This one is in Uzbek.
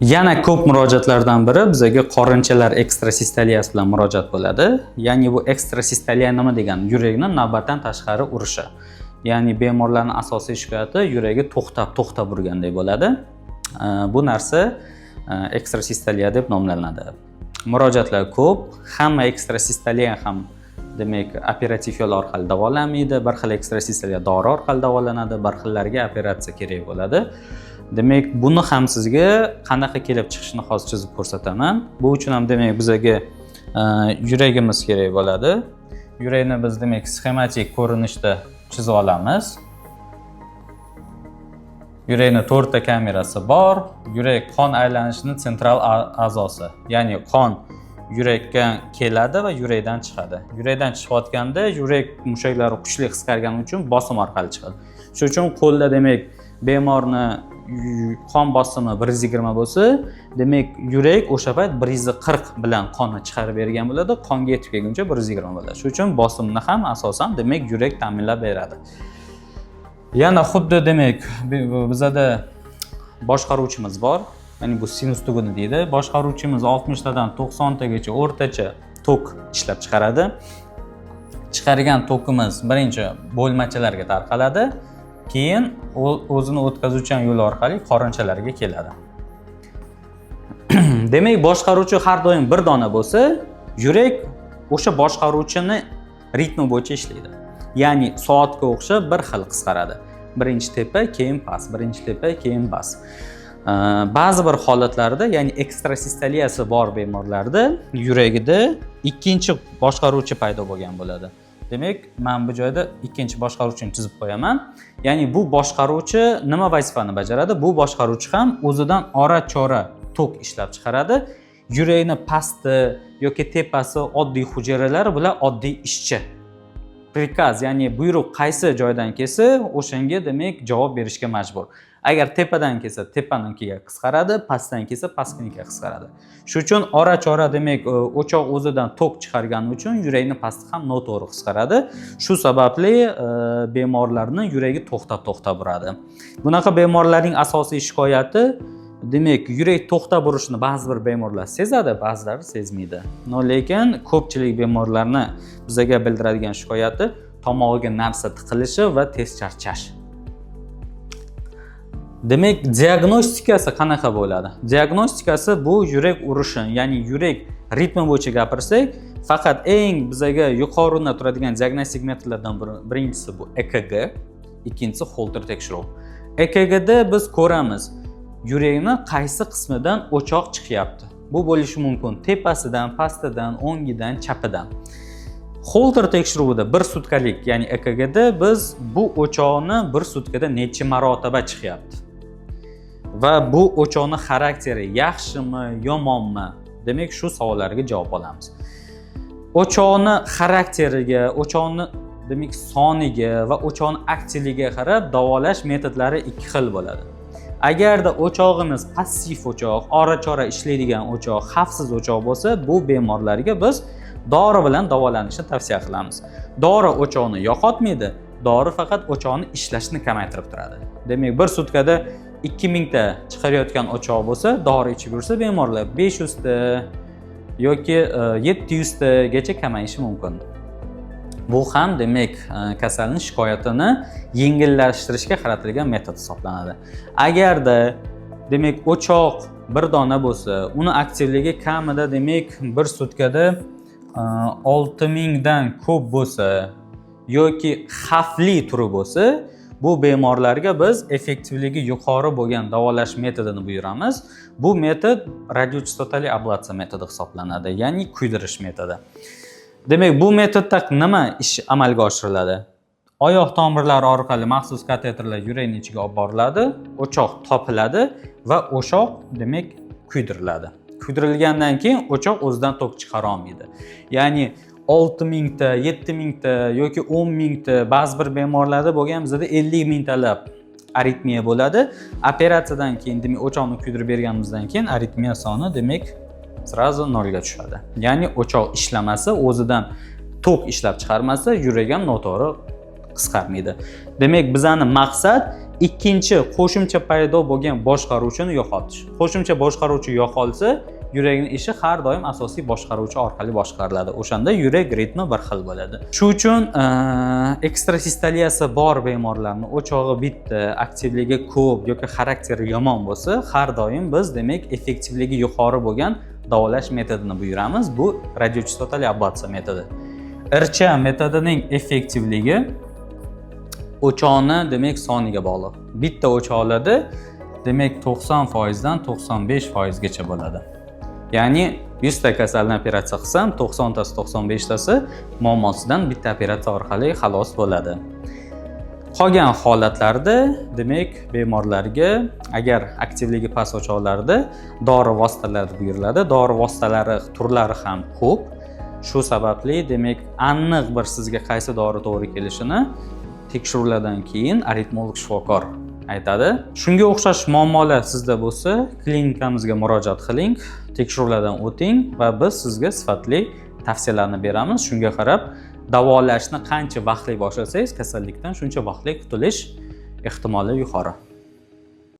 Yana ko'p murojaatlardan biri bizga qorinchalar ekstrasistaliyasi bilan murojaat bo'ladi. Ya'ni bu ekstrasistaliya nima degani? Yurakni navbatdan tashqari urishi. Ya'ni bemorlarning asosiy shikoyati yuragi to'xtab urgandek bo'ladi. Bu narsa ekstrasistaliya deb nomlanadi. Murojaatlar ko'p. Hamma ekstrasistaliya ham demak operativ yo'l orqali davolanmaydi. Bir xil ekstrasistaliya dori orqali davolanadi, bir xillariga operatsiya kerak bo'ladi. Demak, buni ham sizga qanaqa kelib chiqishini hozir chizib ko'rsataman. Bu uchun ham demak bizga yuragimiz kerak bo'ladi. Yurakni biz demak sxematik ko'rinishda chizib olamiz. Yurakning 4 ta kamerasi bor. Yurak qon aylanishining sentral a'zosi. Ya'ni qon yurakka keladi va yurakdan chiqadi. Yurakdan chiqayotganda yurak mushaklari kuchli qisqargani uchun bosim orqali chiqadi. Shuning uchun qo'lda demak bemorni qon bosimi 120 bo'lsa, demak yurak o'sha payt 140 bilan qonni chiqarib bergan bo'ladi, qonga yetib kelguncha 120 bo'ladi. Shuning uchun bosimni ham asosan demak yurak ta'minlab beradi. Yana xuddi demak bizada boshqaruvchimiz bor. Ya'ni bu sinus tuguni deydi. Boshqaruvchimiz 60 tadan 90 tagacha o'rtacha tok ishlab chiqaradi. Chiqargan tokimiz birinchi bo'lmachalarga tarqaladi. Keyin o'zini o'tkazuvchan yo'l orqali qorinchalarga keladi. Demak, boshqaruvchi har doim bir dona bo'lsa, yurak o'sha boshqaruvchini ritmi bo'yicha ishlaydi. Ya'ni soatga o'xshab bir xil qisqaradi. Birinchi tepa, keyin past, birinchi tepa, keyin past. Ba'zi bir holatlarda, ya'ni ekstrasistaliyasi bor bemorlarda yuragida ikkinchi boshqaruvchi paydo bo'lgan bo'ladi. Demak, men bu joyda ikkinchi boshqaruvchini chizib qo'yaman. Ya'ni bu boshqaruvchi nima vazifani bajaradi? Bu boshqaruvchi ham o'zidan ora-chora tok ishlab chiqaradi. Yurakni pasti yoki tepasi oddiy hujayralar bilan oddiy ishchi. Prikaz, ya'ni buyruq qaysi joydan kelsa, o'shanga demak javob berishga majbur. Agar tepadan kelsa, tepanikiga qisqaradi, pastdan kelsa, pastnikiga qisqaradi. Shuning uchun ora-chora demak o'choq o'zidan tok chiqargani uchun yurakning pasti ham noto'g'ri qisqaradi. Shu sababli bemorlarning yuragi to'xtab uradi. Bunaqa bemorlarning asosiy shikoyati demak yurak to'xtab urishini ba'zi bir bemorlar sezadi, ba'zilari sezmaydi. Lekin ko'pchilik bemorlarni bizga bildiradigan shikoyati tomog'iga narsa tiqilishi va tez charchash. Demak, diagnostikasi qanaqa bo'ladi? Diagnostikasi bu yurak urishi, ya'ni yurak ritmi bo'yicha gapirsak, faqat eng bizga yuqorida turadigan diagnostik metodlardan birinchisi bu EKG, ikkinchisi Holter tekshiruv. EKG da biz ko'ramiz, yurakning qaysi qismidan o'choq chiqyapti. Bu bo'lishi mumkin tepasidan, pastidan, o'ngidan, chapidan. Holter tekshiruvida 1 sutkalik, ya'ni EKG da biz bu o'choqni 1 sutkada necha marotaba chiqyapti. Va bu o'choqning xarakteri yaxshimi, yomonmi? Demak, shu savollarga javob olamiz. O'choqning xarakteriga, o'choqning demak soniga va o'choqning aktivligiga qarab davolash metodlari ikki xil bo'ladi. Agarda o'chog'imiz passiv o'choq, ora-chora ishlaydigan o'choq, xavfsiz o'choq bo'lsa, bu bemorlarga biz dori bilan davolanishni tavsiya qilamiz. Dori o'choqni yo'qotmaydi, dori faqat o'choqni ishlashini kamaytirib turadi. Demak, bir sutkada 2000 ta chiqarayotgan o'choq bo'lsa, dori ichib yursa bemorlar 500 ta yoki 700 tagacha kamayishi mumkin. Bu ham demak kasalning shikoyatini yengillashtirishga qaratilgan metod hisoblanadi. Agarda demak o'choq bir dona bo'lsa, uni aktivligi kamida demak bir sutkada 6000 dan ko'p bo'lsa yoki xavfli turi bo'lsa, bu bemorlarga biz effektivligi yuqori bo'lgan davolash metodini buyuramiz. Bu metod radiochastotali ablatsiya metodi hisoblanadi, ya'ni kuydirish metodi. Demak, bu metodda nima ish amalga oshiriladi? Oyoq tomirlari orqali maxsus kateterlar yurakning ichiga olib boriladi, o'choq topiladi va o'choq demak kuydiriladi. Kuydirilgandan keyin o'choq o'zidan tok chiqara olmaydi. Ya'ni 6000 ta, 7000 ta yoki 10000 ta ba'zi bir bemorlarda bo'lgan bizda 50000 talab aritmiya bo'ladi. Operatsiyadan keyin demak o'choqni kuydirib berganimizdan keyin aritmiya soni demak srazu nolga tushadi. Ya'ni o'choq ishlamasa, o'zidan tok ishlab chiqarmasa, yurak ham noto'g'ri qisqarmaydi. Demak, bizani maqsad ikkinchi qo'shimcha paydo bo'lgan boshqaruvchini yo'qotish. Qo'shimcha boshqaruvchi yo'qolsa, yurakning ishi har doim asosiy boshqaruvchi orqali boshqariladi. O'shanda yurak ritmi bir xil bo'ladi. Shu uchun ekstrasistaliyasi bor bemorlarni o'chog'i bitta, aktivligi ko'p yoki xarakteri yomon bo'lsa, har doim biz demak effektivligi yuqori bo'lgan davolash metodini buyuramiz. Bu radiochastotali ablatsiya metodi. RCA metodining effektivligi o'choqni demak soniga bog'liq. Bitta o'choqlarda demak 90% dan 95% gacha bo'ladi. Ya'ni 100 ta kasalni operatsiya qilsam, 90 tasi 95 tasi muammosidan bitta operatsiya orqali xalos bo'ladi. Qolgan holatlarda demak bemorlarga agar aktivligi past o'choqlarda dori vositalari buyuriladi. Dori vositalari turlari ham ko'p. Shu sababli demak aniq bir sizga qaysi dori to'g'ri kelishini tekshiruvlardan keyin aritmolog shifokor aytadi. Shunga o'xshash muammolar sizda bo'lsa, klinikamizga murojaat qiling, tekshiruvlardan o'ting va biz sizga sifatli tavsiyalarni beramiz. Shunga qarab davolashni qancha vaqtli boshlasangiz, kasallikdan shuncha vaqtli qutulish ehtimoli yuqori.